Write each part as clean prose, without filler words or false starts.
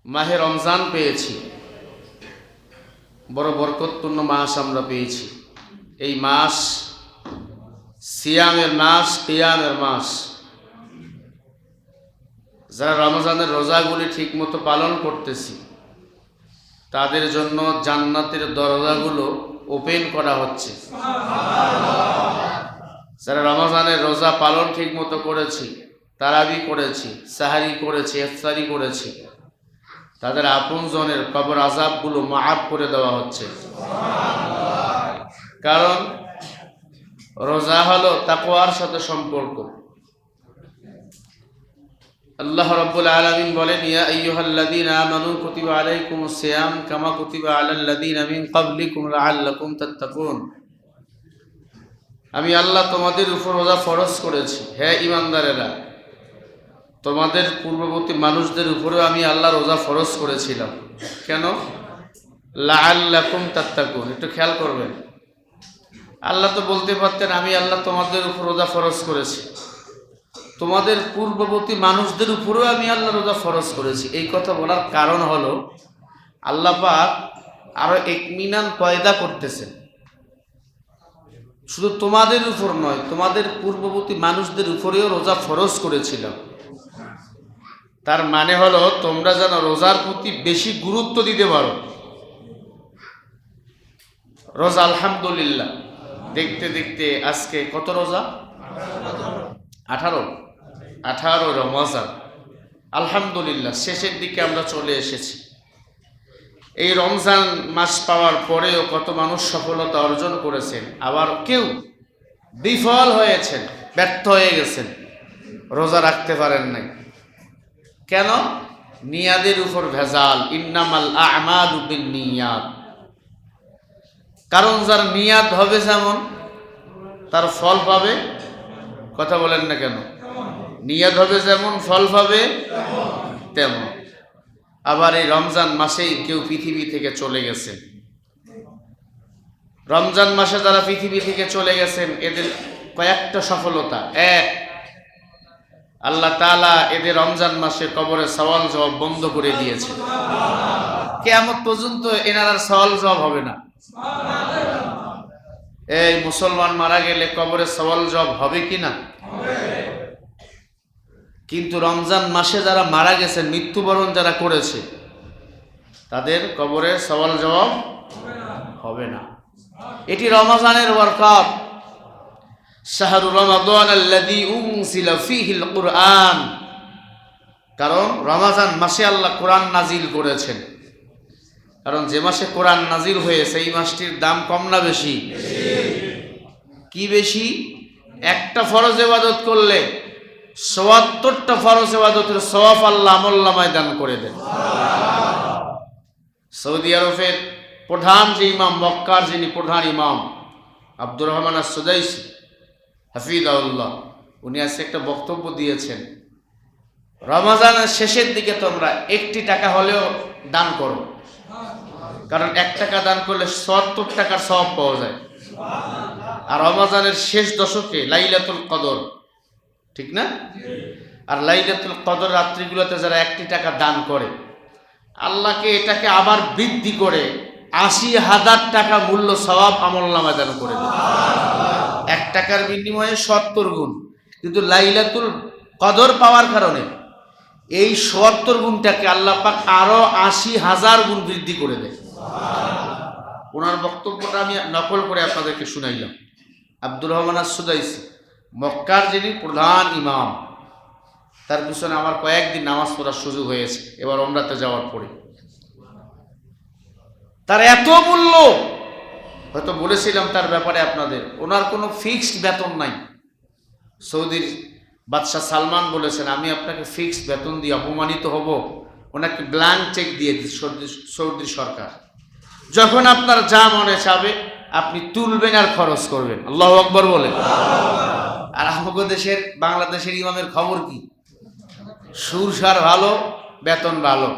মাহে রমজান পেয়েছি, বড় বরকতপূর্ণ মাস আমরা পেয়েছি। এই মাস সিয়ামের মাস, কিয়ামের মাস। যারা রমজানের রোজাগুলি ঠিক মতো পালন করতেছি তাদের জন্য জান্নাতের দরজাগুলো ওপেন করা হচ্ছে। যারা রমজানের রোজা পালন ঠিক মতো করেছি, তারাবি করেছি, সাহারি করেছি, ইফতারি করেছি, তাদের আপনজনের কবর আযাবগুলো মাফ করে দেওয়া হচ্ছে। কারণ রোজা হলো তাকওয়ার সাথে সম্পর্ক। আল্লাহ রাব্বুল আলামিন বলেন, ইয়া আইয়ুহাল্লাযীনা আমানু কুতিবা আলাইকুমুস সিয়াম কামা কুতিবা আলাল্লাযীনা মিন ক্বাবলিকুম লাআল্লাকুম তাত্তাকুন। আমি আল্লাহ তোমাদের উপর রোজা ফরজ করেছি, হে ঈমানদারেরা, তোমাদের পূর্ববর্তী মানুষদের উপরেও আমি আল্লাহ রোজা ফরজ করেছিলাম। কেন? লাআল্লাকুম তাত্তাকুন। একটু খেয়াল করবেন, আল্লাহ তো বলতে পারতেন আমি আল্লাহ তোমাদের উপর রোজা ফরজ করেছি, তোমাদের পূর্ববর্তী মানুষদের উপরেও আমি আল্লাহ রোজা ফরজ করেছি। এই কথা বলার কারণ হলো আল্লাহ পাক আরো ইতমিনান পয়দা করতেছেন। শুধু তোমাদের উপর নয়, তোমাদের পূর্ববর্তী মানুষদের উপরেও রোজা ফরজ করেছিলাম। তার মানে হলো তোমরা যেন রোজার প্রতি বেশি গুরুত্ব দিতে পারো। রোজা আলহামদুলিল্লাহ দেখতে দেখতে আজকে কত রোজা? 18 রমজান। আলহামদুলিল্লাহ শেষের দিকে আমরা চলে এসেছি। এই রমজান মাস পাওয়ার পরেও কত মানুষ সফলতা অর্জন করেছেন, আবার কেউ বিফল হয়েছেন, ব্যর্থ হয়ে গেছেন, রোজা রাখতে পারেন নাই। কেন? নিয়াদের উপর ভেজাল। ইন্নামাল আ'মালু বিন্নিয়াত। কারণ যার নিয়াত হবে যেমন তার ফল পাবে। কথা বলেন না কেন? নিয়াত হবে যেমন ফল পাবে তেমন। আবার এই রমজান মাসেই কেউ পৃথিবী থেকে চলে গেছেন। রমজান মাসে যারা পৃথিবী থেকে চলে গেছেন এদের কয়েকটা সফলতা। এক, আল্লাহ তাআলা এদের রমজান মাসে কবরে সওয়াল জবাব বন্ধ করে দিয়েছে। কিয়ামত পর্যন্ত এনার আর সওয়াল জবাব হবে না। এই মুসলমান মারা গেলে কবরে সওয়াল জবাব হবে কি না? কিন্তু রমজান মাসে যারা মারা গেছেন, মৃত্যুবরণ যারা করেছে, তাদের কবরে সওয়াল জবাব হবে না। এটি রমজানের বরকত। শাহরু রমাদান আল্লাযী উনজিলা ফীহিল কুরআন। কারণ রমজান মাসে আল্লাহ কোরআন নাজিল করেছেন। কারণ যে মাসে কোরআন নাজিল হয়েছে এই মাসটির দাম কম না বেশি? কি বেশি? একটা ফরজ ইবাদত করলে ৭৪টা ফরজ ইবাদতের সওয়াব আল্লাহ আমলনামায় দান করে দেন। সৌদি আরবের প্রধান যে ইমাম, মক্কার যিনি প্রধান ইমাম আব্দুর রহমান আস-সুদাইসি হাফিজাহুল্লাহ, উনি আজকে একটা বক্তব্য দিয়েছেন, রমজানের শেষের দিকে তোমরা 1টি টাকা হলেও দান করো। কারণ 1 টাকা দান করলে ৭০ টাকার সওয়াব পাওয়া যায়। আর রমজানের শেষ দশকে লাইলাতুল কদর, ঠিক না? আর লাইলাতুল কদর রাত্রিগুলোতে যারা 1টি টাকা দান করে, আল্লাহকে এটাকে আবার বৃদ্ধি করে ৮০,০০০ টাকা মূল্য সওয়াব আমলনামায় দান করে দেয়। 1 টাকার বিনিময়ে ৭০ গুণ। কিন্তু লাইলাতুল কদর পাওয়ার কারণে এই ৭০ গুণটাকে আল্লাহ পাক আরো ৮০,০০০ গুণ বৃদ্ধি করে দেয়। ওনার বক্তব্যটা আমি নকল করে আপনাদেরকে শুনাইলাম। আব্দুর রহমান আস-সুদাইসি, মক্কার যিনি প্রধান ইমাম, তার পিছনে আমার কয়েকদিন নামাজ পড়ার সুযোগ হয়েছে এবার উমরাতে যাওয়ার পরে। তার এত মূল্য, হয়তো বলেছিলাম তার ব্যাপারে আপনাদের, ওনার কোনো ফিক্সড বেতন নাই। সৌদির বাদশাহ সালমান বলেছেন আমি আপনাকে ফিক্সড বেতন দিয়ে অপমানিত হব। ওনাকে ব্ল্যাঙ্ক চেক দিয়ে সৌদি সরকার, যখন আপনার যা মনে চাবে আপনি তুলবেন আর খরচ করবেন। আল্লাহু আকবার বলেন। আর আমাদের দেশের, বাংলাদেশের ইমামের খবর কি? সুরসার ভালো, বেতন ভালো,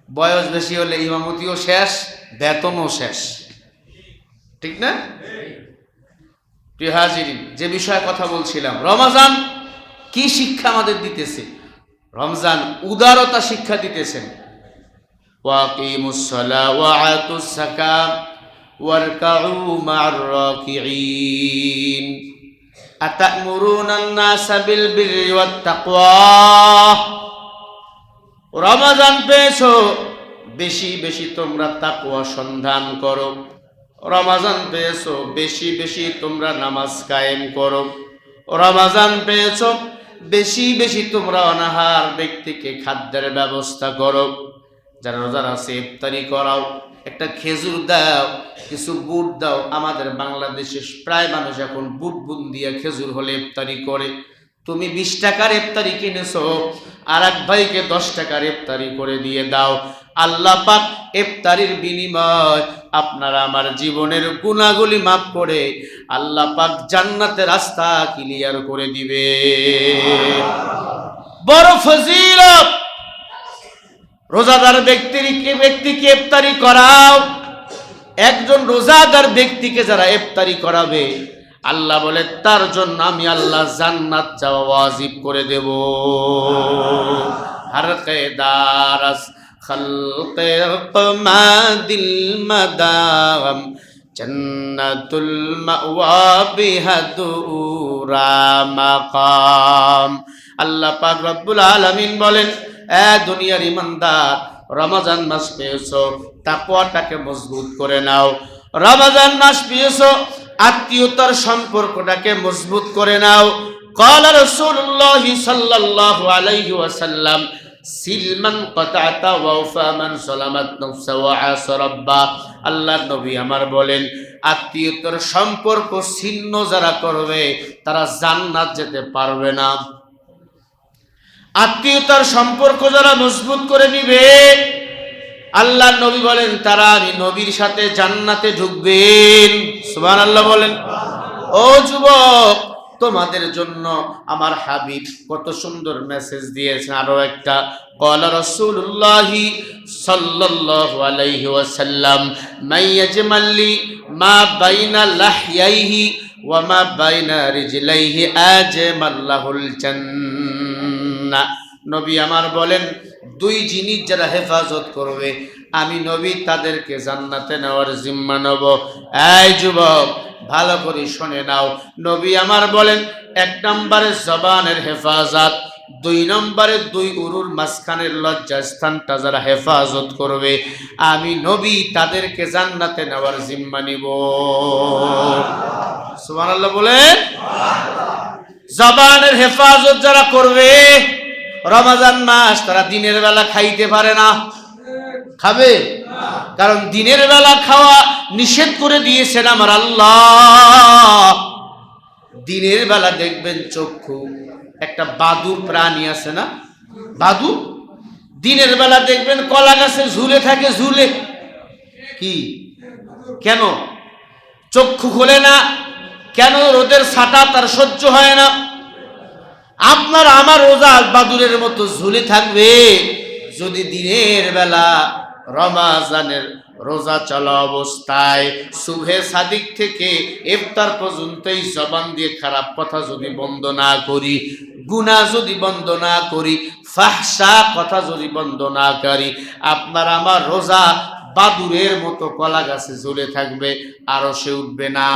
বয়স বেশি হলে ইমামতিও শেষ, বেতনও শেষ, ঠিক না? প্রিয় হাজিরিন, যে বিষয়ে কথা বলছিলাম, রমজান কি শিক্ষা আমাদের দিতেছে? রমজান উদারতা শিক্ষা দিতেছেন। وأقيموا الصلاة وآتوا الزكاة واركعوا مع الراكعين أتأمرون الناس بالبر والتقوى রমজান পেয়েছো, বেশি বেশি তোমরা তাকওয়া সন্ধান করো। রমজান পেয়েছো, বেশি বেশি তোমরা নামাজ কায়েম করো। রমজান পেয়েছো, বেশি বেশি তোমরা অনাহার ব্যক্তিকে খাদ্যের ব্যবস্থা করো। যারা রোজা আছে ইফতারি করাও, একটা খেজুর দাও, কিছু বুট দাও। আমাদের বাংলাদেশে প্রায় মানুষ এখন বুট বুন দিয়ে খেজুর হলে ইফতারি করে। তুমি 20 টাকার ইফতারি কিনেছো, আর এক ভাইকে 10 টাকার ইফতারি করে দিয়ে দাও। আল্লাহ পাক ইফতারির বিনিময় আপনারা আমার জীবনের গুনাহগুলি মাফ করে আল্লাহ পাক জান্নাতের রাস্তা ক্লিয়ার করে দিবে। বড় ফজিলত। রোজাদার ব্যক্তিকে ইফতারি করাও। একজন রোজাদার ব্যক্তিকে যারা ইফতারি করাবে, আল্লাহ বলে তার জন্য আমি আল্লাহ জান্নাত যাওয়া ওয়াজিব করে দেব। হরকে দারাস খলকে কমাদিল মাদাম জান্নাতুল মাওয়া বিহাদুরা মাকাম। আল্লাহ পাক রব্বুল আলামিন বলেন, এ দুনিয়ার ইমানদার, রমজান মাস পেয়েছো, তাকওয়াটাকে মজবুত করে নাও। রমজান মাস পেয়েছো, আত্মীয়তার সম্পর্কটাকে মজবুত করে নাও। ক্বালা রাসূলুল্লাহ সাল্লাল্লাহু আলাইহি ওয়াসাল্লাম, সিলমান কাতাতা ওয়াফা মান সালামাত নাফসা ওয়া আসা রাব্বা। আল্লাহর নবী আমার বলেন, আত্মীয়তার সম্পর্ক ছিন্ন যারা করবে তারা জান্নাত যেতে পারবে না। আত্মীয়তার সম্পর্ক যারা মজবুত করে নিবে, আল্লাহ নবী বলেন তারা আমি নবীর সাথে জান্নাতে ঢুকবেন। সুবহানাল্লাহ বলেন। ও যুবক, তোমাদের জন্য আমার হাবিব কত সুন্দর মেসেজ দিয়েছেন। আরো একটা, ক্বালা রাসূলুল্লাহি সাল্লাল্লাহু আলাইহি ওয়াসাল্লাম, মাইয়াজমাল্লি মা বাইনা লাহইয়াইহি ওয়া মা বাইনা রিজলাইহি আজমাল্লাহুল জান্নাহ। নবী আমার বলেন, দুই জিনিস যারা হেফাজত করবে আমি নবী তাদেরকে জান্নাতে নেওয়ার জিম্মা নেব। এই যুবক, ভালো করে শুনে নাও। নবী আমার বলেন, 1 নম্বরে জবানের হেফাজত, 2 নম্বরে 2 উরুর মাঝখানের লজ্জা স্থানটা যারা হেফাজত করবে আমি নবী তাদেরকে জান্নাতে নেওয়ার জিম্মা নিব। সুবহানাল্লাহ বলেন। জবানের হেফাজত যারা করবে, রমজান মাস তারা দিনের বেলা খাইতে পারে না। খাবে? কারণ দিনের বেলা খাওয়া নিষেধ করে দিয়েছেন আমার আল্লাহ। দিনের বেলা দেখবেন চক্ষু, একটা বাদুর প্রাণী আছে না, বাদুর, দিনের বেলা দেখবেন কলা গাছে ঝুলে থাকে। ঝুলে কি? কেন? চক্ষু খোলে না কেন? রোদের ছাটা তার সহ্য হয় না। আপনার আমার রোজা বাদুরের মতো ঝুলে থাকবে যদি দিনের বেলা রমজানের রোজা চলা অবস্থায় সুবহে সাদিক থেকে ইফতার পর্যন্ত এই জবান দিয়ে খারাপ কথা যদি বন্ধ না করি, গুনাহ যদি বন্ধ না করি, ফাহশা কথা যদি বন্ধ না করি, আপনার আমার রোজা বাদুরের মতো কলা গাছে ঝুলে থাকবে, আরো সে উঠবে না।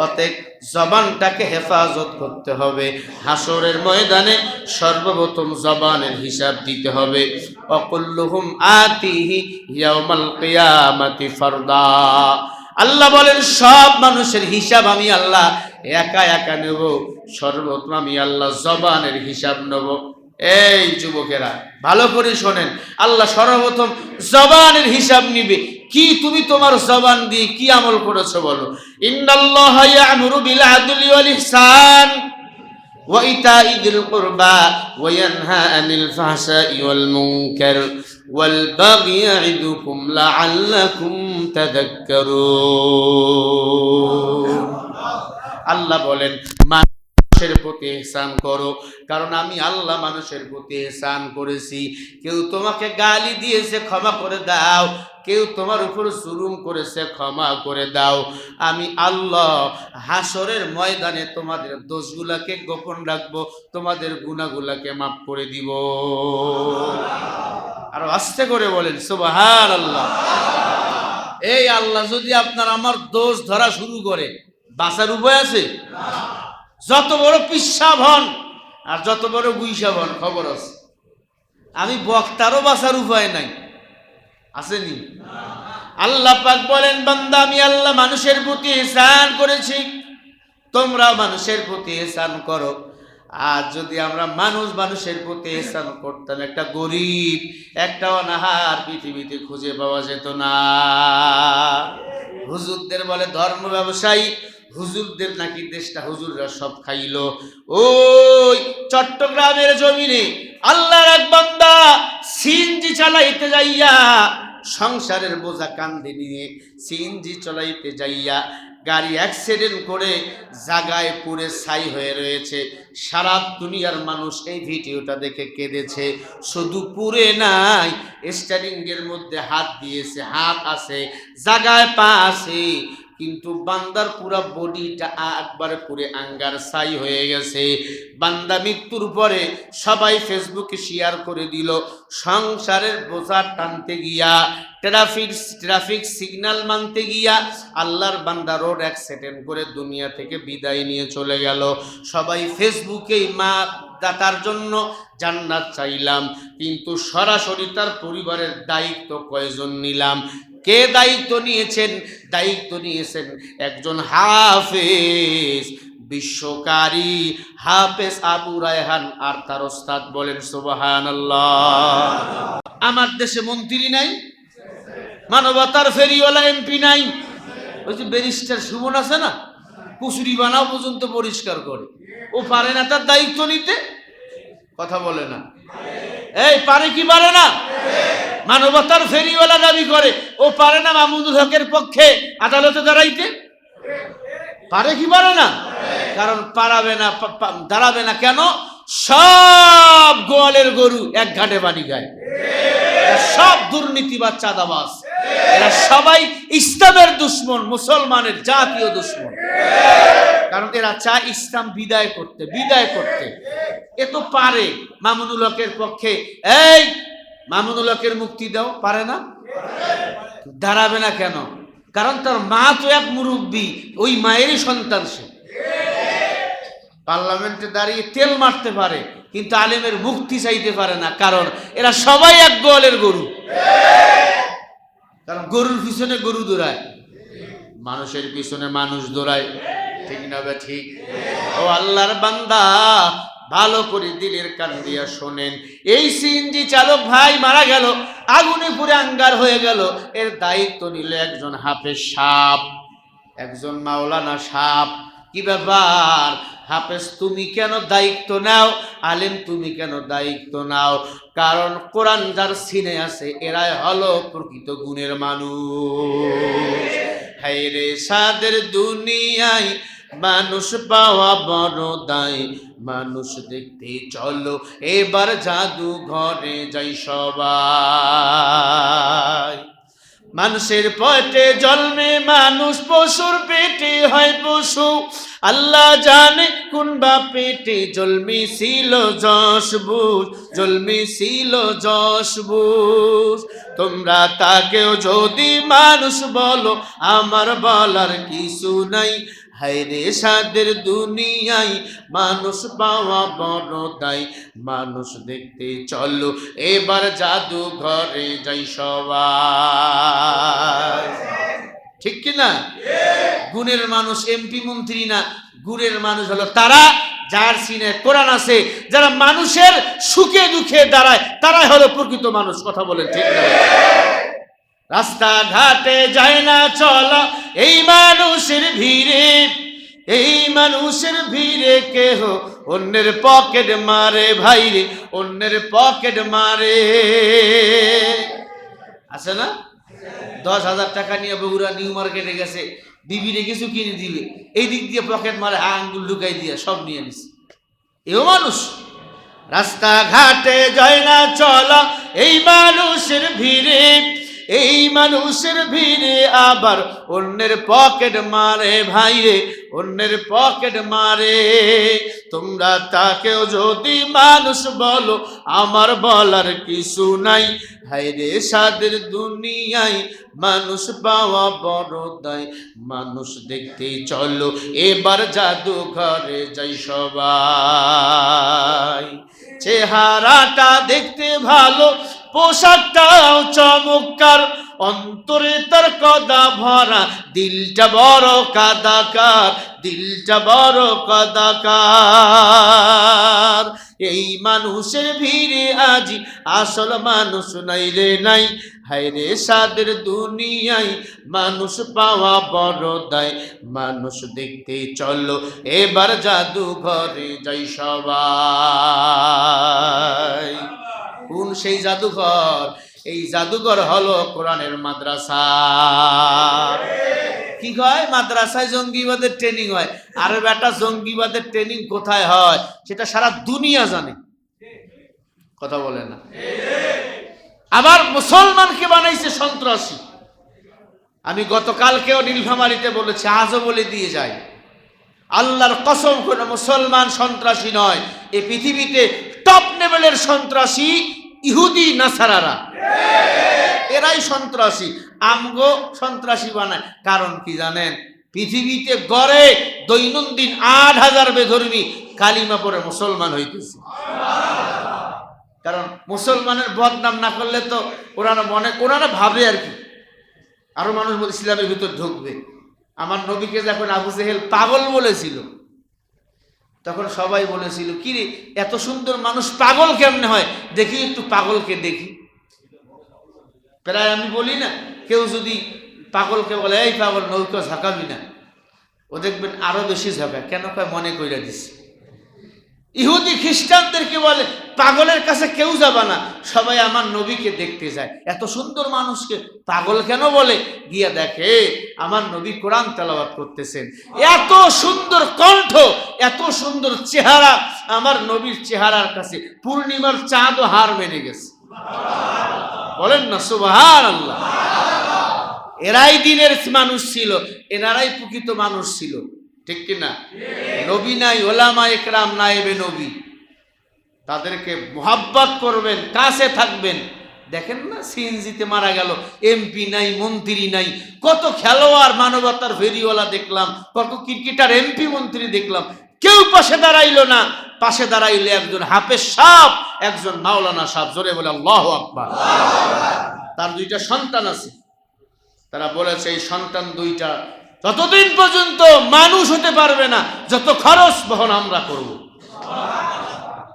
অতএব জবানটাকে হেফাজত করতে হবে। হাসরের ময়দানে সর্বপ্রথম জবানের হিসাব দিতে হবে। অকুল্লুহুম আতিহি ইয়াউমাল কিয়ামাতি ফারদা। আল্লাহ বলেন, সব মানুষের হিসাব আমি আল্লাহ একা একা নেব। সর্বপ্রথম আমি আল্লাহ জবানের হিসাব নেব। এই যুবকেরা ভালো করে শোনেন, আল্লাহ সর্বপ্রথম জবানের হিসাব নিবে। কি তুমি তোমার জবান দিয়ে কি আমল করেছো বলো? ইন্নাল্লাহা ইয়া'মুরু বিল আদলি ওয়াল ইহসান ওয়া ইতা'i যিল কুরবা ওয়া ইয়ানহা আনিল ফাহশাই ওয়াল মুনকার ওয়াল বাগই ইয়া'iদুকুম লা'আল্লাকুম তাযাক্কারুন। আল্লাহ বলেন, মানুষের প্রতি ইহসান করো, কারণ আমি আল্লাহ মানুষের প্রতি ইহসান করেছি। কেউ তোমাকে গালি দিয়েছে, ক্ষমা করে দাও। কেউ তোমার উপর জুলুম করেছে, ক্ষমা করে দাও। আমি আল্লাহ হাসরের ময়দানে তোমাদের দোষগুলাকে গোপন রাখবো, তোমাদের গুনাহগুলাকে মাফ করে দিব। আরো আস্তে করে বলেন সুবহানাল্লাহ। এই আল্লাহ যদি আপনার আমার দোষ ধরা শুরু করে, বাঁচার উপায় আছে? যত বড় পিসাব হন আর যত বড় গুইসাব হন, খবর আছে। আমি বক্তারও বাঁচার উপায় নাই, আসেনি? আল্লাহ পাক বলেন, বান্দা আমি আল্লাহ মানুষের প্রতি ইহসান করেছি, তোমরা মানুষের প্রতি ইহসান করো। আর যদি আমরা মানুষের প্রতি ইহসান করতাম, একটা গরিব, একটা অনাহার পৃথিবীতে খুঁজে পাওয়া যেত না। হুজুরদের বলে ধর্ম ব্যবসায়ী, হুজুরদের নাকি দেশটা হুজুররা সব খাইলো। ওই চট্টগ্রামের জমিনে আল্লাহর এক বান্দা সিএনজি চালাইতে যাইয়া, সংসারের বোঝা কাঁধে নিয়ে সিএনজি চালাইতে যাইয়া গাড়ি অ্যাক্সিডেন্ট করে জায়গায় পুরে ছাই হয়ে রয়েছে। সারা দুনিয়ার মানুষ এই ভিডিওটা দেখে কেঁদেছে। শুধু পুরে নাই, স্টিয়ারিং এর মধ্যে হাত দিয়েছে, হাত আছে, জায়গায় পা আছে, কিন্তু বান্দার পুরা বডিটা একবারে পুরে আঙ্গার ছাই হয়ে গেছে। বান্দা মৃত্যুর পরে সবাই ফেসবুকে শেয়ার করে দিল। সংসারের বোঝা টানতে গিয়া, ট্রাফিক সিগন্যাল মানতে গিয়া আল্লাহর বান্দা রোড অ্যাক্সিডেন্ট করে দুনিয়া থেকে বিদায় নিয়ে চলে গেল। সবাই ফেসবুকেই মা দাতার জন্য জান্নাত চাইলাম, কিন্তু সরাসরি তার পরিবারের দায়িত্ব কয়জন নিলাম? কে দায়িত্ব নিয়েছেন? দায়িত্ব নিয়েছেন একজন হাফেজ, বিশ্বকারী হাফেজ আবু রায়হান আর তার ওস্তাদ। বলেন সুবহানাল্লাহ। আমার দেশে মন্ত্রী নাই, মানবতার ফেরিওয়ালা এমপি নাই। ওই যে ব্যারিস্টার সুমন আছে না, কুচুরি বানাও পর্যন্ত পরিষ্কার করে, ও পারে না তার দায়িত্ব নিতে? কথা বলে না। এই পারে কি পারে না? মানবতার ফেরিওয়ালা দাবি করে, ও পারে না মামুনুল হকের পক্ষে আদালতে দাঁড়াইতে? পারে কি পারে না? কারণ পারাবে না, দাঁড়াবে না। কেন? সব গোয়ালের গরু এক ঘাটে পানি খায়, সব দুর্নীতিবাজ, চাঁদাবাজ, এরা সবাই ইসলামের দুশ্মন, মুসলমানের জাতীয় দুশ্মন। কারণ এরা চায় ইসলাম বিদায় করতে। এ তো পারে মামুনুল হকের পক্ষে। এই মামুনুল হকের মুক্তি দাও, পারে না? দাঁড়াবে না কেন? কারণ তার মা তো এক মুরব্বী, ওই মায়েরই সন্তান সে। পার্লামেন্টে দাঁড়িয়ে তেল মারতে পারে, কিন্তু আলেমের মুক্তি চাইতে পারে না। কারণ এরা সবাই এক গোয়ালের গরু। কারণ গরুর পিছনে গরু দৌড়ায়, মানুষের পিছনে মানুষ দৌড়ায়। ঠিক না বে ঠিক? ও আল্লাহর বান্দা, ভালো করে দিলের কান দিয়া শোনেন। এই সিএনজি চালক ভাই মারা গেল, আগুনে পুরে আঙ্গার হয়ে গেল। এর দায়িত্ব নিল একজন হাফেজ সাহেব, একজন মাওলানা সাহেব। কি ব্যাপার হাফেজ, তুমি কেন দায়িত্ব নাও? আলেম তুমি কেন দায়িত্ব নাও? কারণ কোরআন যার সিনে আছে, এরাই হলো প্রকৃত গুণের মানুষ। হায়রে সাদের দুনিয়ায় মানুষ পাওয়া বড় দায়, মানুষ দেখতে চলো এবার জাদু ঘরে যাই সবাই। মানুষের পেটে জন্মে মানুষ, পশুর পেটে হয় পশু। আল্লাহ জানে কোন বা পেটে জন্মেছিল যশ বুঝ। তোমরা তাকেও যদি মানুষ বলো, আমার বলার কিছু নাই। হায়রে সাদের দুনিয়ায় মানুষ পাওয়া বড় দায়, মানুষ দেখতে চলো এবার জাদু ঘরে যাই সবাই। ঠিক কিনা? গুণের মানুষ এমপি মন্ত্রী না, গুণের মানুষ হলো তারা যার সিনে কোরআন আছে, যারা মানুষের সুখে দুঃখে দাঁড়ায়, তারাই হলো প্রকৃত মানুষ। কথা বলেন ঠিক না? রাস্তাঘাটে যায় না চলা এই মানুষের ভিড়ে কেহ অন্যের পকেট মারে, ভাই রে অন্যের পকেট মারে। আছে না? 10,000 টাকা নিয়ে বগুড়া নিউ মার্কেটে গেছে, বিবিরে কিছু কিনে দিবে, এই দিক দিয়ে পকেট মারে, আঙ্গুল ঢুকাই দিয়ে সব নিয়ে নিছে। এও মানুষ। রাস্তাঘাটে যায় না চলা এই মানুষের ভিড়ে, এই মানুষের ভিড়ে আবার অন্যের পকেট মারে ভাই রে, অন্যের পকেট মারে। তোমরা তাকেও যদি মানুষ বলো, আমার বলার কিছু নাই। হায়রে সাদের দুনিয়ায় মানুষ পাওয়া বড় দায়। মানুষ দেখতে চলো এবার জাদুঘরে যাই সবাই। চেহারাটা দেখতে ভালো, পোশাকটাও চমৎকার, অন্তরে তার কদা ভরা, দিলটা বড় কাদাকার, দিলটা বড় কাদাকার। এই মানুষের ভিড়ে আজি আসল মানুষ নাই রে নাই। হায়রে সাদের দুনিয়ায় মানুষ পাওয়া বড় দায়। মানুষ দেখতে চলো এবার জাদুঘরে যাই সবাই। কোন সেই জাদুঘর? এই জাদুঘর হলো কোরআনের মাদ্রাসা। কি হয়? মাদ্রাসায় জঙ্গিবাদের ট্রেনিং হয়। আর বেটা জঙ্গিবাদের ট্রেনিং কোথায় হয় সেটা সারা দুনিয়া জানে, কথা বলে না। আবার মুসলমানকে বানাইছে সন্ত্রাসী। আমি গতকালকেও নীলফামারীতে বলেছি, আজও বলে দিয়ে যাই, আল্লাহর কসম করে মুসলমান সন্ত্রাসী নয়। এই পৃথিবীতে টপ লেভেলের সন্ত্রাসী ইহুদি নাসারারা, এরাই সন্ত্রাসী। আমগো সন্ত্রাসী বানায়। কারণ কি জানেন? পৃথিবীতে গড়ে দৈনন্দিন ৮,০০০ বেধর্মী কালিমা পড়ে মুসলমান হইতেছে। কারণ মুসলমানের বদনাম না করলে তো ওনারা ভাবে আর কি, আরো মানুষ বলে ইসলামের ভিতর ঢুকবে। আমার নবীকে যখন আবু জেহেল পাগল বলেছিল, তখন সবাই বলেছিল, কি রে এত সুন্দর মানুষ পাগল কেমনে হয়, দেখি একটু পাগলকে দেখি। প্রায় আমি বলি না, কেউ যদি পাগলকে বলে এই পাগল নৌকা ঝাঁকাবি না, ও দেখবেন আরো বেশি ঝাঁকায়। কেন কয়? মনে কইরা দিছে। ইহুদি খ্রিস্টানদেরকে বলে পাগলের কাছে কেউ যাবে না, সবাই আমার নবীকে দেখতে যায়। এত সুন্দর মানুষকে পাগল কেন বলে? গিয়া দেখে আমার নবী কোরআন তেলাওয়াত করতেছেন। এত সুন্দর কণ্ঠ, এত সুন্দর চেহারা, আমার নবীর চেহারার কাছে পূর্ণিমার চাঁদও হার মেনে গেছে। বলেন না সুবহানাল্লাহ। এরাই দিনের মানুষ ছিল, এনারাই প্রকৃত মানুষ ছিল, ঠিক কিনা? নবী নাই, ওলামা একরাম নায়েবে নবী, তাদেরকে মোহাব্বত করবেন, কাছে থাকবেন। দেখেন না সিএনজিতে মারা গেল, এমপি নাই, মন্ত্রী নাই, কত খেলোয়াড় মানবতার ফেরিওয়ালা দেখলাম, কত ক্রিকেটার এমপি মন্ত্রী দেখলাম, কেউ পাশে দাঁড়াইলো না। পাশে দাঁড়াইলে একজন হাফেজ সাহেব, একজন মাওলানা সাহেব। জোরে বলে আল্লাহু আকবার। তার 2টা সন্তান আছে। তারা বলেছে এই সন্তান 2টা ততদিন পর্যন্ত মানুষ হতে পারবে না যত খরচ বহন আমরা করব।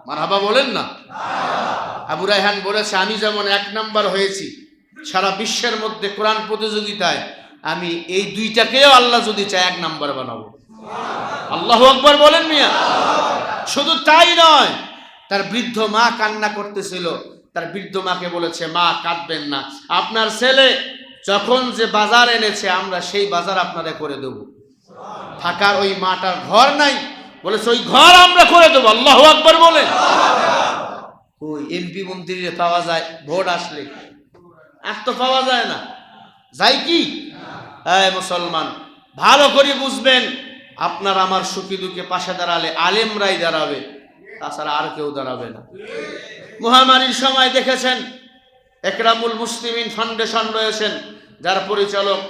মারহাবা বলেন না। আবু রায়হান বলেছে, আমি যেমন 1 নাম্বার হয়েছি সারা বিশ্বের মধ্যে কোরআন প্রতিযোগিতায়, আমি এই 2টাকেও আল্লাহ যদি চায় 1 নাম্বার বানাবো। আল্লাহু আকবার বলেন মিয়া। শুধু তাই নয়, তার বৃদ্ধ মা কান্না করতেছিল। তার বৃদ্ধ মাকে বলেছে, মা কাঁদবেন না, আপনার ছেলে যখন যে বাজার এনেছে আমরা সেই বাজার আপনারা করে দেব। থাকার ওই মাটার ঘর নাই, বলেছে ওই ঘর আমরা করে দেবো। আল্লাহু আকবার বলেন। ওই এমপি মন্ত্রীরে পাওয়া যায় ভোট আসলে, আর তো পাওয়া যায় না, যাই কি? হ্যাঁ মুসলমান, ভালো করে বুঝবেন, আপনার আমার সুখী দুঃখে পাশে দাঁড়ালে আলেমরাই দাঁড়াবে, তাছাড়া আর কেউ দাঁড়াবে না। মহামারীর সময় দেখেছেন একরামুল মুসলিমিন ফাউন্ডেশন রয়েছেন, যার পরিচালক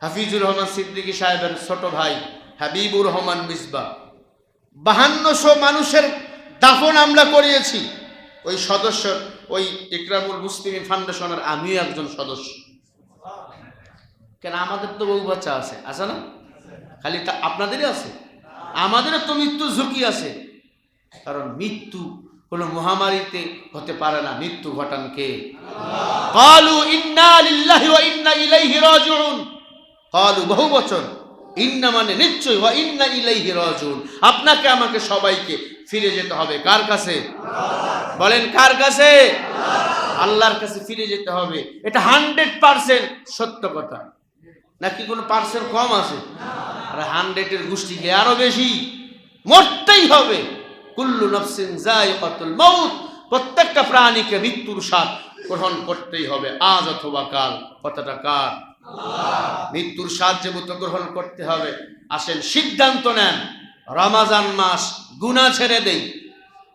হাফিজুর রহমান সিদ্দিকী সাহেবের ছোট ভাই হাবিবুর রহমান মিসবা। 5200 মানুষের দাফন আমরা করিয়েছি। ওই সদস্য, ওই একরামুল মুসলিমিন ফাউন্ডেশনের আমিও একজন সদস্য। কেন? আমাদের তো বউ বাচ্চা আছে, আছে না? খালি তা আপনাদেরই আছে? আমাদেরও তো মৃত্যু ঝুঁকি আছে। কারণ মৃত্যু কোন মহামারীতে হতে পারে না, মৃত্যু ঘটান কে? ক্বালু ইন্না লিল্লাহি ওয়া ইন্না ইলাইহি রাজিউন। ক্বালু বহু বচন, ইন্না মানে নিশ্চয়, ওয়া ইন্না ইলাইহি রাজিউন, আপনাকে আমাকে সবাইকে ফিরে যেতে হবে। কার কাছে? বলেন কার কাছে? আল্লাহর কাছে ফিরে যেতে হবে। এটা 100% সত্য কথা, নাকি কোনো পার্সেন্ট কম আছে? আর 100-এর গোষ্ঠী আরো বেশি। মরতেই হবে। কুল্লু নাফসিন যায়িকাতুল মাউত, প্রত্যেকটা প্রাণীকে মৃত্যুর স্বাদ গ্রহণ করতেই হবে, আজ অথবা কাল। কথাটা কার? মৃত্যুর স্বাদ যেহেতু গ্রহণ করতে হবে, আসেন সিদ্ধান্ত নেন রমাজান মাস গুনাহ ছেড়ে দেই,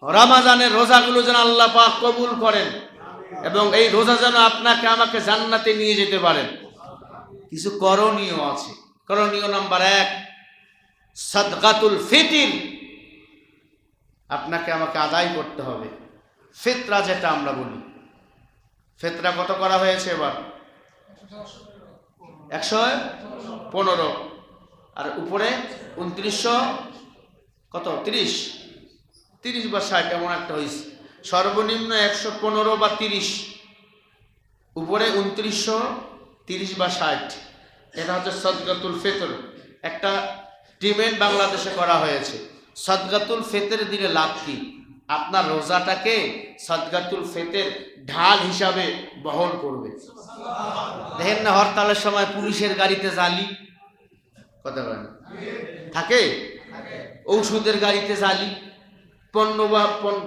রমাজানের রোজাগুলো যেন আল্লাহ পাক কবুল করেন এবং এই রোজা যেন আপনাকে আমাকে জান্নাতে নিয়ে যেতে পারেন। কিছু করণীয় আছে। করণীয় নাম্বার 1, সাদকাতুল ফিতর আপনাকে আমাকে আদায় করতে হবে। ফিতরা যেটা আমরা বলি, ফিতরা কত করা হয়েছে এবার? 115, আর উপরে 2900 কত 30 বা 60 এমন একটা হয়েছে। সর্বনিম্ন 115 বা 30, উপরে 2930 বা 60। এটা হচ্ছে সাদকাতুল ফিতর। একটা ডিমান্ড বাংলাদেশে করা হয়েছে। সাদকাতুল ফিতর দিলে লাভ কি? আপনার রোজাটাকে সাদকাতুল ফিতর ঢাল হিসাবে বহন করবে। দেখেন না হরতালের সময় পুলিশের গাড়িতে জালি, কথা বলেন, থাকে, ঔষধের গাড়িতে জালি,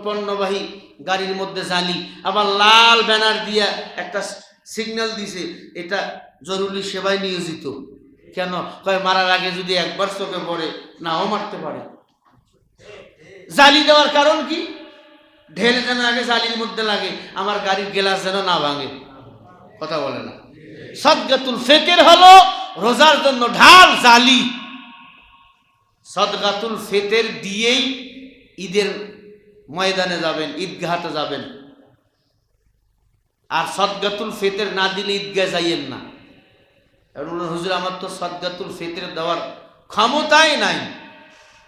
পণ্যবাহী গাড়ির মধ্যে জালি, আবার লাল ব্যানার দিয়া একটা সিগন্যাল দিছে এটা জরুরি সেবায় নিয়োজিত। কেন? কয় মারার আগে যদি একবার চোখে পড়ে নাও মারতে পারে। জালি দেওয়ার কারণ কি? ঢেল যেন আগে জালির মধ্যে লাগে, আমার গাড়ির গ্লাস যেন না ভাঙে। কথা বলে না। সাদকাতুল ফিতর হলো রোজার জন্য ঢাল, জালি। সাদকাতুল ফিতর দিয়েই ঈদের ময়দানে যাবেন, ঈদগাহতে যাবেন। আর সাদকাতুল ফিতর না দিলে ঈদগাহ যাইয়েন না। হুজুর আমার তো সাদকাতুল ফিতর দেওয়ার ক্ষমতাই নাই,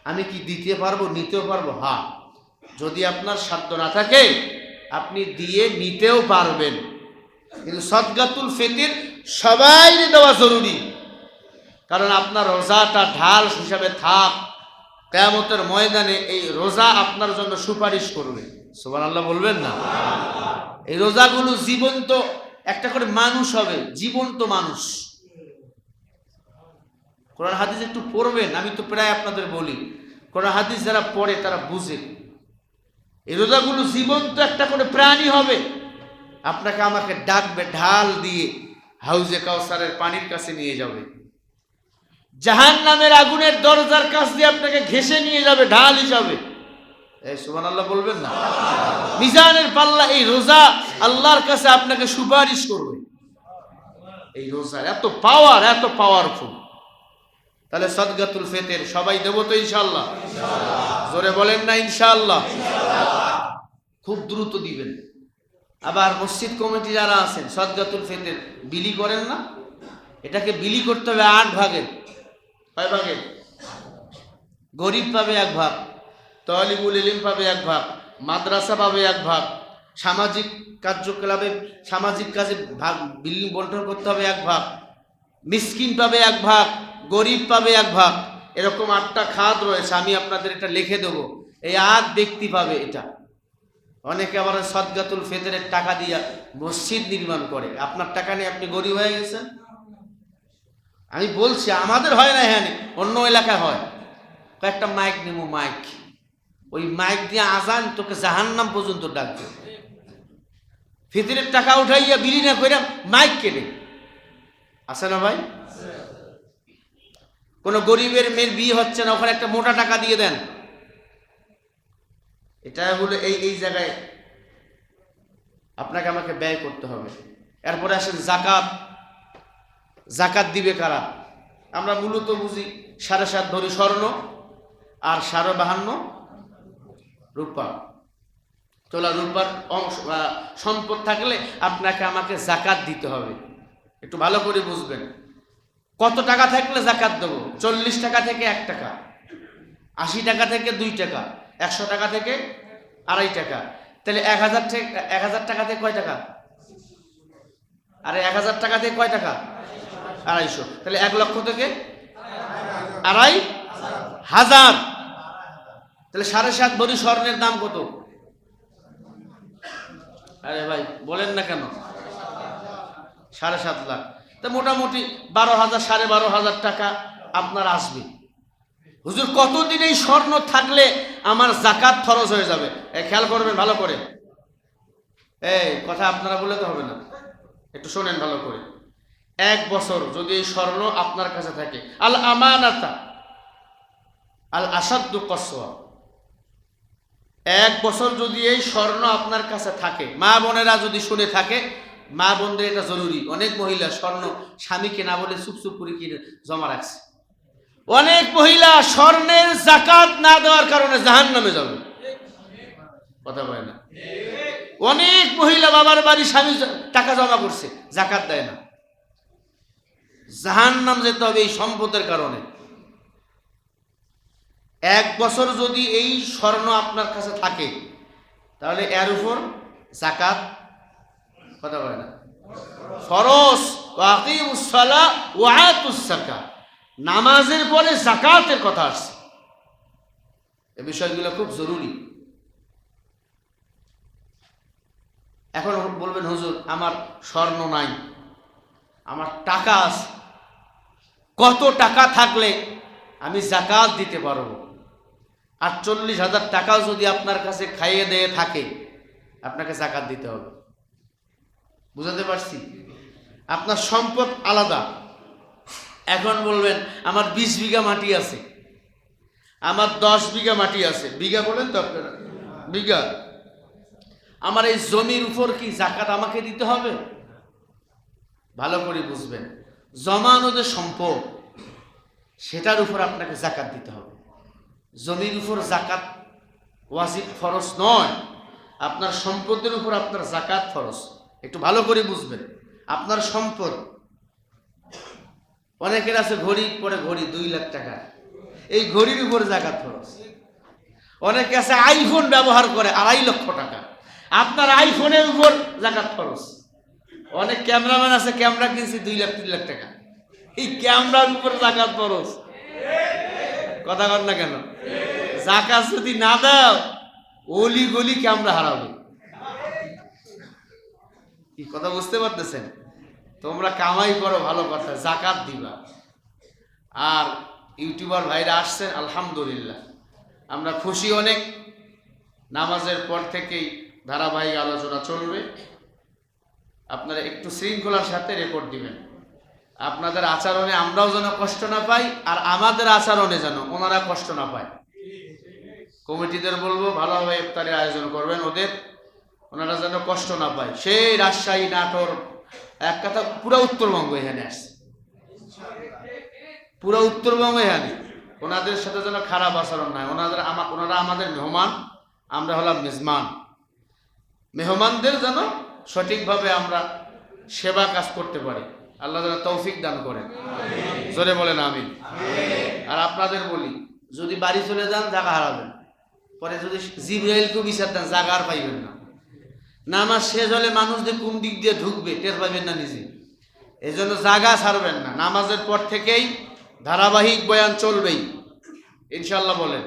আমি কি দিতে পারবো, নিতেও পারবো? হ্যাঁ, যদি আপনার সাধ্য না থাকে আপনি দিয়ে নিতেও পারবেন, কিন্তু সাদকাতুল ফিতর সবাই দেওয়া জরুরি। কারণ আপনার রোজাটা ঢাল হিসাবে থাক, কিয়ামতের ময়দানে এই রোজা আপনার জন্য সুপারিশ করবে। সুবহানাল্লাহ বলবেন না? এই রোজাগুলো জীবন্ত একটা করে মানুষ হবে, জীবন্ত মানুষ। কোরআন হাদিস একটু পড়বেন, আমি তো প্রায় আপনাদের বলি, কোরআন হাদিস যারা পড়ে তারা বুঝে। এই রোজাগুলো জীবন্ত একটা করে প্রাণী হবে, আপনাকে আমাকে ডাকবে, ঢাল দিয়ে হাউজে কাউসারের পানির কাছে নিয়ে যাবে, জাহান্নামের আগুনের দরজার কাছ দিয়ে আপনাকে ঘেঁষে নিয়ে যাবে ঢাল হিসাবে। এই সুবহানাল্লাহ বলবেন না? মিজানের পাল্লা এই রোজা আল্লাহর কাছে আপনাকে সুপারিশ করবে। এই রোজা এত পাওয়ার, এত পাওয়ারফুল। তাহলে সাদকাতুল ফিতর সবাই দেব তো ইনশাআল্লাহ? জোরে বলেন না ইনশাআল্লাহ? খুব দ্রুত দিবেন। আবার মসজিদ কমিটি যারা আছেন সাদকাতুল ফিতর বিলি করেন না, এটাকে বিলি করতে হবে 8 ভাগে। কয় ভাগে? গরিব পাবে 1 ভাগ, তালিবুল ইলম পাবে 1 ভাগ, মাদ্রাসা পাবে 1 ভাগ, সামাজিক কার্যকলাপে সামাজিক কাজে ভাগ বিলি বন্টন করতে হবে 1 ভাগ, মিসকিন পাবে 1 ভাগ, গরিব পাবে 1 ভাগ। এরকম 8টা খাত রয়েছে, আমি আপনাদের এটা লিখে দেবো। এই 8 ব্যক্তি পাবে এটা। অনেকে আবার সাদকাতুল ফিতরের টাকা দিয়ে মসজিদ নির্মাণ করে। আপনার টাকা নিয়ে আপনি গরিব হয়ে গেছেন। আমি বলছি আমাদের হয় না, হ্যাঁ অন্য এলাকায় হয়। কয়েকটা মাইক নেবো, মাইক, ওই মাইক দিয়ে আজান তোকে জাহান্নাম পর্যন্ত ডাকবে। ফিতরের টাকা উঠাইয়া বিলি না করে মাইক কেটে আছে না ভাই? কোনো গরিবের মেয়ের বিয়ে হচ্ছে না, ওখানে একটা মোটা টাকা দিয়ে দেন। এটা হলো এই জায়গায় আপনাকে আমাকে ব্যয় করতে হবে। এরপরে আসেন জাকাত। জাকাত দিবে কারা? আমরা মূলত বুঝি 7.5 ভরি স্বর্ণ আর 52 রূপা। তোলা রূপার অংশ সম্পদ থাকলে আপনাকে আমাকে জাকাত দিতে হবে। একটু ভালো করে বুঝবেন। কত টাকা থাকলে জাকাত দেবো? 40 টাকা থেকে 1 টাকা, 80 টাকা থেকে 2 টাকা, 100 টাকা থেকে 2.5 টাকা। তাহলে 1000 টাকা থেকে কয় টাকা? আরে 1000 টাকা থেকে কয় টাকা? 250। তাহলে 1 লক্ষ থেকে 2,500। তাহলে 7.5 ভরি স্বর্ণের দাম কত? আরে ভাই বলেন না কেন? 7.5 লাখ। তা মোটামুটি 12,000 12,500 টাকা আপনার আসবে। হুজুর কতদিন এই স্বর্ণ থাকলে আমার জাকাত ফরজ হয়ে যাবে? খেয়াল করবেন ভালো করে। এই কথা আপনারা বলে তো হবে না, একটু শোনেন ভালো করে। 1 বছর যদি এই স্বর্ণ আপনার কাছে থাকে, আল আমানাতা আল আসাদ্দু কসওয়া, 1 বছর যদি এই স্বর্ণ আপনার কাছে থাকে, মা বোনেরা যদি শুনে থাকে, মা বোনদের এটা জরুরি। অনেক মহিলা স্বর্ণ স্বামীকে না বলে চুপ চুপ করে কিনে জমা রাখছে। অনেক মহিলা স্বর্ণের যাকাত না দেওয়ার কারণে জাহান্নামে যাবে। কথা বলে না। অনেক মহিলা বাবার বাড়ি স্বামী টাকা জমা করছে, যাকাত দেয় না, জাহান্নাম যেতে হবে এই সম্পদের কারণে। 1 বছর যদি এই স্বর্ণ আপনার কাছে থাকে, তাহলে এর উপর যাকাত, কথা বলে না, ফরজ। ওয়া আকিমুস সালাহ ওয়া আতুস যাকাত, নামাজের পরে যাকাতের কথা আসছে। এই বিষয়গুলো খুব জরুরি। এখন বলবেন হুজুর আমার স্বর্ণ নাই, আমার টাকা আছে, কত টাকা থাকলে আমি যাকাত দিতে পারবো? 48,000 টাকাও যদি আপনার কাছে খাইয়ে দিয়ে থাকে, আপনাকে যাকাত দিতে হবে। বুঝাতে পারছি? আপনার সম্পদ আলাদা। এখন বলবেন আমার 20 বিঘা মাটি আছে, আমার 10 বিঘা মাটি আছে, বিঘা বলেন তো আপনারা, বিঘা, আমার এই জমির উপর কি যাকাত আমাকে দিতে হবে? ভালো করে বুঝবেন, জমানো যে সম্পদ, সেটার উপর আপনাকে যাকাত দিতে হবে। জমির উপর যাকাত ওয়াজিব, ফরজ নয়। আপনার সম্পদের উপর আপনার যাকাত ফরজ। একটু ভালো করে বুঝবেন। আপনার সম্পদ, অনেকের আছে ঘড়ি পরে, ঘড়ি 2 লাখ টাকা, এই ঘড়ির উপর যাকাত ফরজ। অনেকে আছে আইফোন ব্যবহার করে 2.5 লক্ষ টাকা, আপনার আইফোনের উপর যাকাত ফরজ। অনেক ক্যামেরাম্যান আছে ক্যামেরা কিনছে 2 লাখ 3 লাখ টাকা, এই ক্যামেরার উপর যাকাত ফরজ। কথা কর না কেন? যাকাত যদি না দাও, অলি গলি ক্যামেরা হারাবে। কি কথা বুঝতে পারতেছেন? তোমরা কামাই করো, ভালো কথা, যাকাত দিবা। আর ইউটিউবার ভাইরা আসছেন, আলহামদুলিল্লাহ, আমরা খুশি অনেক। নামাজের পর থেকেই ধারাবাহিক আলোচনা চলবে। আপনারা একটু শৃঙ্খলার সাথে রেকর্ড দিবেন। আপনাদের আচরণে আমরাও যেন কষ্ট না পাই, আর আমাদের আচরণে যেন ওনারা কষ্ট না পায়। কমিটিদের বলবো ভালোভাবে ইফতারের আয়োজন করবেন, ওনারা যেন কষ্ট না পায়। সেই রাজশাহী, নাটোর, এক কথা পুরো উত্তরবঙ্গ এখানে আসছে, পুরো উত্তরবঙ্গ এখানে। ওনাদের সাথে যেন খারাপ আচরণ নাই। ওনারা আমাদের মেহমান, আমরা হলাম মেজমান। মেহমানদের যেন সঠিকভাবে আমরা সেবা কাজ করতে পারি। আল্লাহ যেন তৌফিক দান করেন। জোরে বলেন আমিন। আর আপনাদের বলি, যদি বাড়ি চলে যান জায়গা হারাবেন, পরে যদি জিবরাইলকে বিচার দেন জায়গা আর পাইবেন না। নামাজ শেষ হলে মানুষদের কোন দিক দিয়ে ঢুকবে টের পাবেন না নিজে। এই জন্য জায়গা ছাড়বেন না। নামাজের পর থেকেই ধারাবাহিক বয়ান চলবেই ইনশাল্লাহ। বলেন